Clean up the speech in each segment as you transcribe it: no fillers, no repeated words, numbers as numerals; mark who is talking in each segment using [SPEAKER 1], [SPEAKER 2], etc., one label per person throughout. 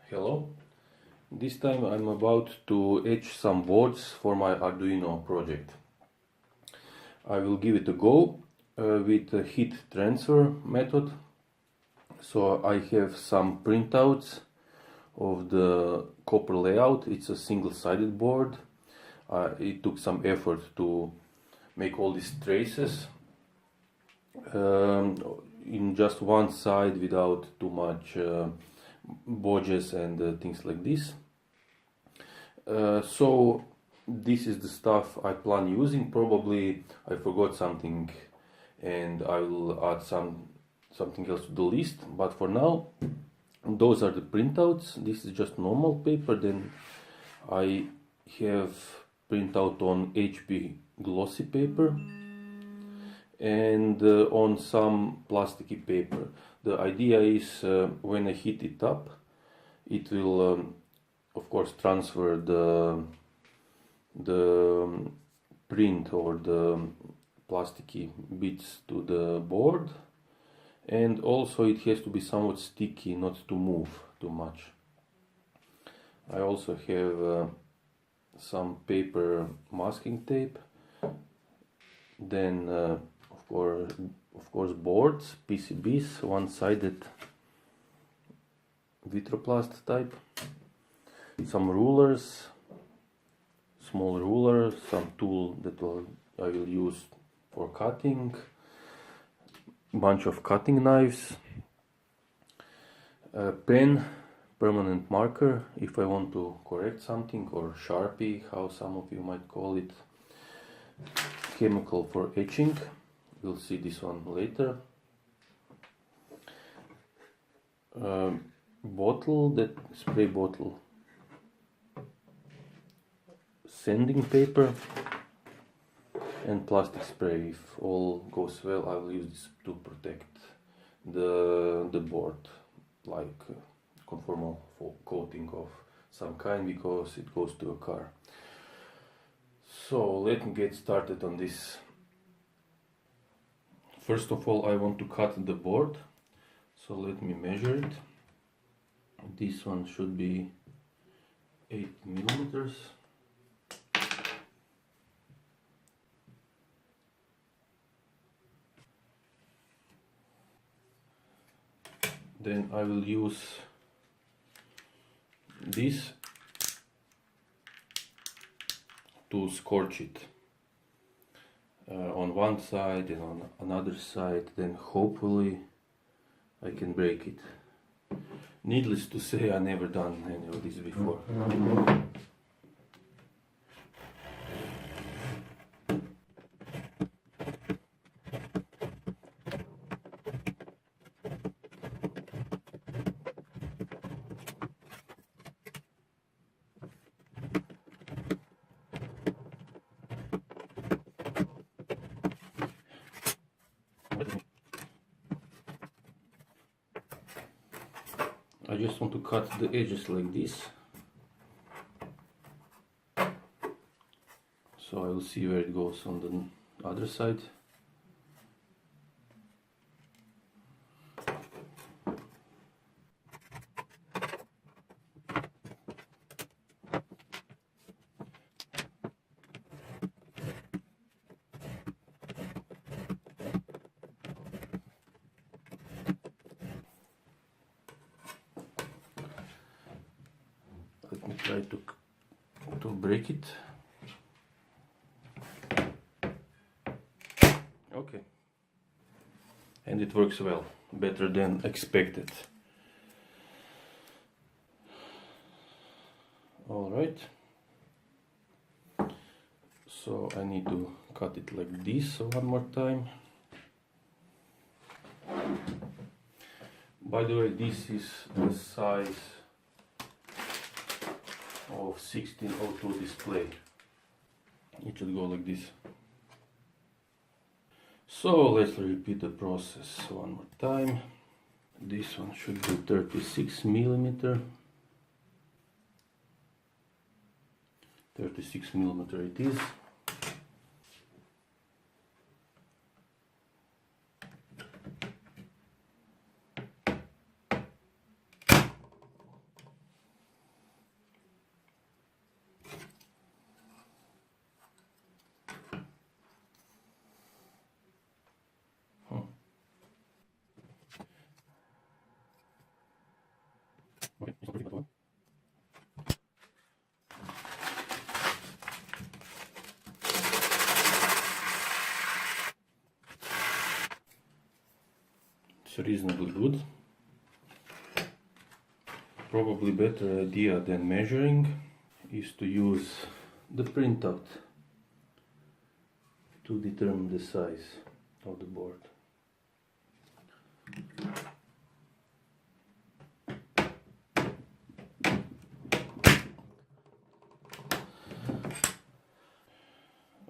[SPEAKER 1] Hello. This time I'm about to etch some boards for my Arduino project. I will give it a go with the heat transfer method. So I have some printouts of the copper layout. It's a single-sided board. It took some effort to make all these traces in just one side without too much bodges and things like this. So this is the stuff I plan using. Probably I forgot something and I will add something else to the list, but for now those are the printouts. This is just normal paper. Then I have printout on HP Glossy paper and on some plasticky paper. The idea is when I heat it up, it will of course transfer the print or the plasticky bits to the board, and also it has to be somewhat sticky, not to move too much. I also have some paper masking tape, then of course boards, PCBs, one-sided vitroplast type, some rulers, small ruler, some tool that I will use for cutting, bunch of cutting knives, a pen, permanent marker if I want to correct something, or Sharpie, how some of you might call it, chemical for etching. We'll see this one later. Bottle, that spray bottle, sanding paper, and plastic spray. If all goes well, I will use this to protect the board, like conformal coating of some kind, because it goes to a car. So let me get started on this. First of all, I want to cut the board, so let me measure it. This one should be 8 millimeters. Then I will use this to scorch it on one side and on another side, then hopefully I can break it. Needless to say, I never done any of this before. I just want to cut the edges like this, so I will see where it goes on the other side. Let me try to break it. Okay. And it works well, better than expected. Alright. So I need to cut it like this one more time. By the way, this is the size of 1602 display. It should go like this. So let's repeat the process one more time. This one should be 36 millimeter. 36 millimeter it is. reasonably good. Probably better idea than measuring is to use the printout to determine the size of the board.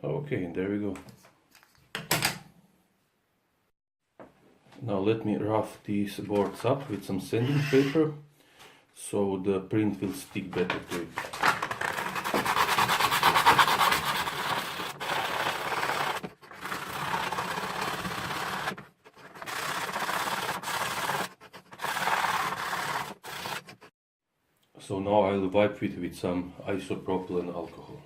[SPEAKER 1] Okay, there we go. Now let me rough these boards up with some sanding paper so the print will stick better to it. So now I'll wipe it with some isopropyl alcohol.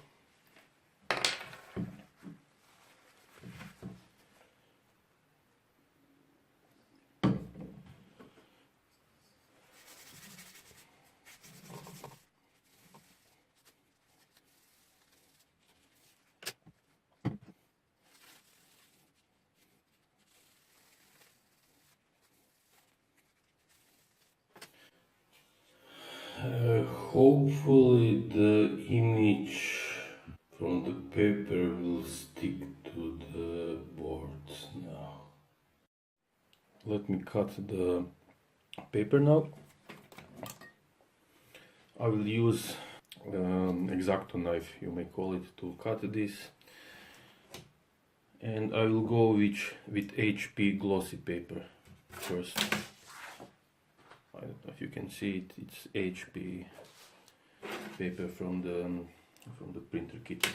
[SPEAKER 1] Hopefully the image from the paper will stick to the boards now. Let me cut the paper now. I will use X-Acto knife, you may call it, to cut this. And I will go with HP Glossy paper first. I don't know if you can see it, it's HP paper from the printer kit.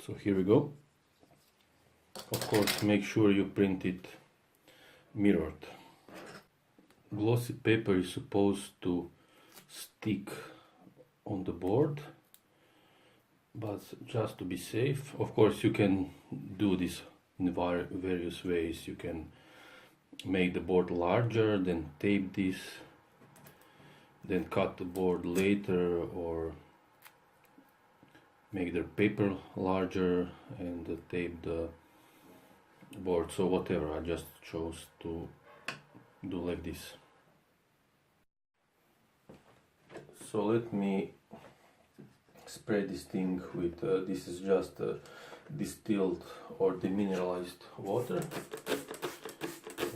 [SPEAKER 1] So here we go. Of course, make sure you print it mirrored. Glossy paper is supposed to stick on the board, but just to be safe, of course you can do this in various ways. You can make the board larger, then tape this, then cut the board later, or make the paper larger and tape the board. So whatever, I just chose to do like this. So let me spray this thing with, this is just distilled or demineralized water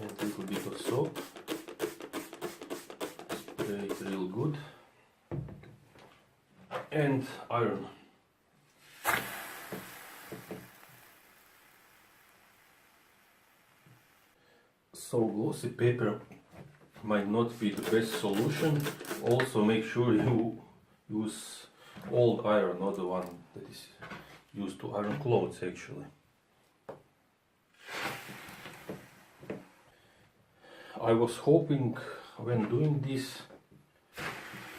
[SPEAKER 1] and a little bit of soap. Spray it real good and iron. So glossy paper might not be the best solution. Also make sure you use old iron, not the one that is used to iron clothes actually. I was hoping when doing this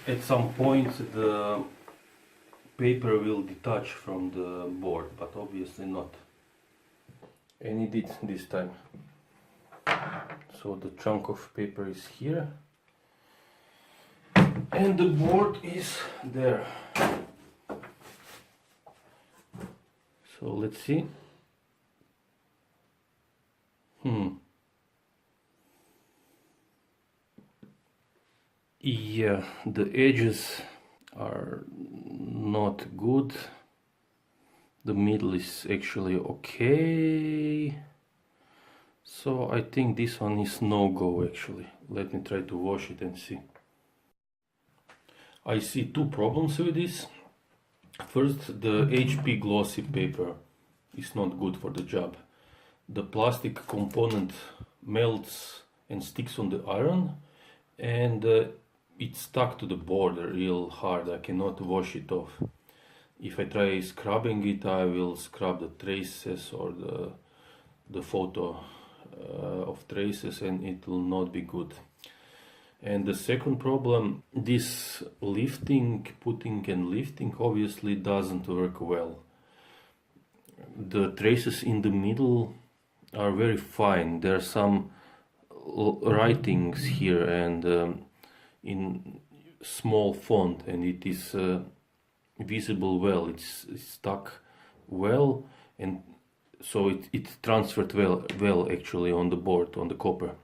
[SPEAKER 1] at some point the paper will detach from the board, but obviously not. And it did this time. So the chunk of paper is here and the board is there. So let's see. Yeah, the edges are not good. The middle is actually okay. So I think this one is no-go actually. Let me try to wash it and see. I see two problems with this. First, the HP Glossy paper is not good for the job. The plastic component melts and sticks on the iron, and it's stuck to the board real hard. I cannot wash it off. if I try scrubbing it, I will scrub the traces or the photo of traces, and it will not be good. And the second problem, this lifting, putting and lifting obviously doesn't work well. The traces in the middle are very fine. There are some writings here and in small font, and it is visible well. It's stuck well, and so it transferred well actually on the board, on the copper.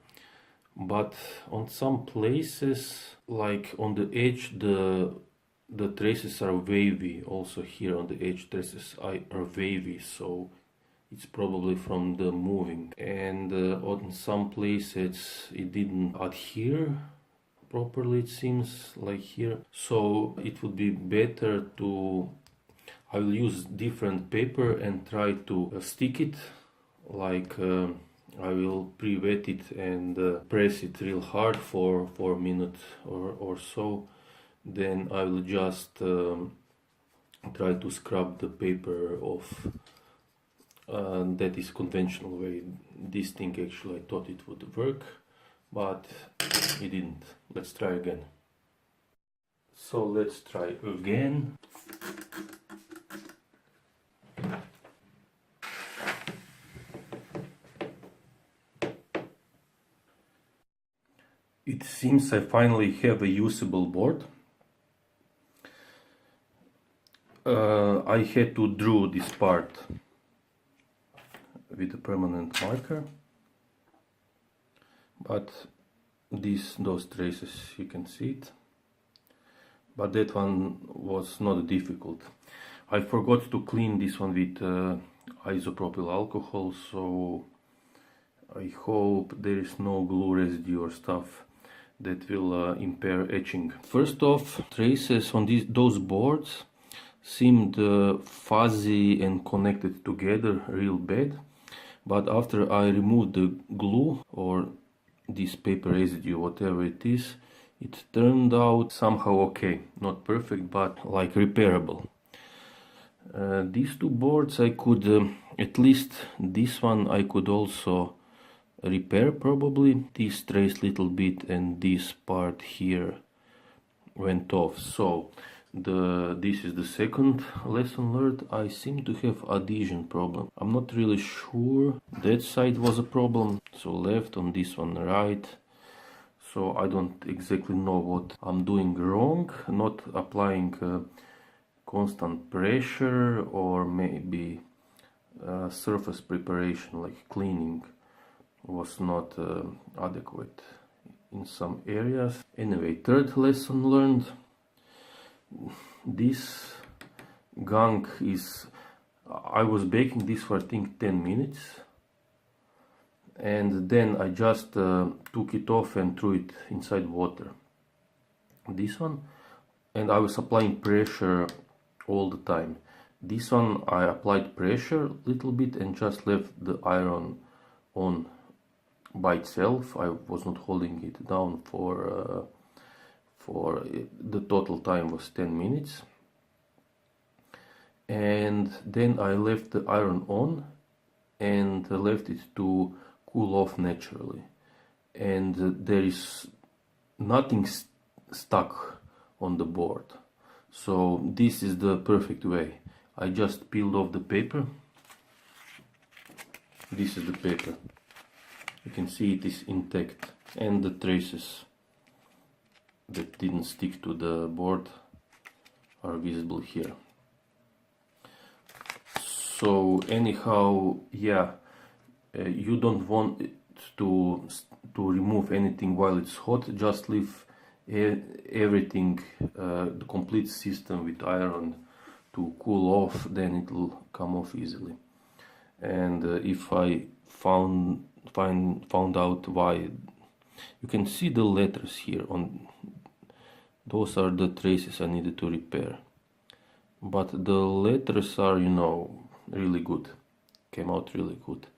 [SPEAKER 1] But on some places, like on the edge, the traces are wavy. Also here on the edge, traces are wavy, so it's probably from the moving. And on some places it didn't adhere properly, it seems, like here. So it would be better to, I will use different paper and try to stick it, like I will pre-wet it and press it real hard for a minute or so. Then I will just try to scrub the paper off. That is conventional way. This thing actually I thought it would work, but it didn't. Let's try again. So let's try again. It seems I finally have a usable board. I had to draw this part with a permanent marker, but those traces, you can see it, but that one was not difficult. I forgot to clean this one with isopropyl alcohol, so I hope there is no glue residue or stuff that will impair etching. First off, traces on those boards seemed fuzzy and connected together real bad, but after I removed the glue or this paper residue, whatever it is, it turned out somehow okay. Not perfect, but like repairable. These two boards I could, at least this one I could also repair probably. This trace little bit and this part here went off. So this is the second lesson learned. I seem to have adhesion problem. I'm not really sure. That side was a problem, so left, on this one right. So I don't exactly know what I'm doing wrong. Not applying constant pressure, or maybe surface preparation like cleaning was not adequate in some areas. Anyway, third lesson learned. This gunk is, I was baking this for I think 10 minutes, and then I just took it off and threw it inside water. This one, and I was applying pressure all the time. This one I applied pressure a little bit and just left the iron on by itself. I was not holding it down for the total time was 10 minutes, and then I left the iron on and left it to cool off naturally, and there is nothing stuck on the board. So this is the perfect way. I just peeled off the paper. This is the paper. You can see it is intact, and the traces that didn't stick to the board are visible here. So anyhow, yeah, you don't want it to remove anything while it's hot. Just leave everything, the complete system with iron to cool off, then it will come off easily. And if I found out why, you can see the letters here on. Those are the traces I needed to repair, but the letters are, you know, really good, came out really good.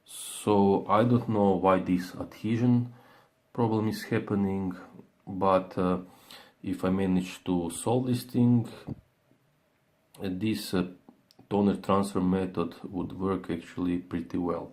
[SPEAKER 1] So I don't know why this adhesion problem is happening, but if I manage to solve this thing, this toner transfer method would work actually pretty well.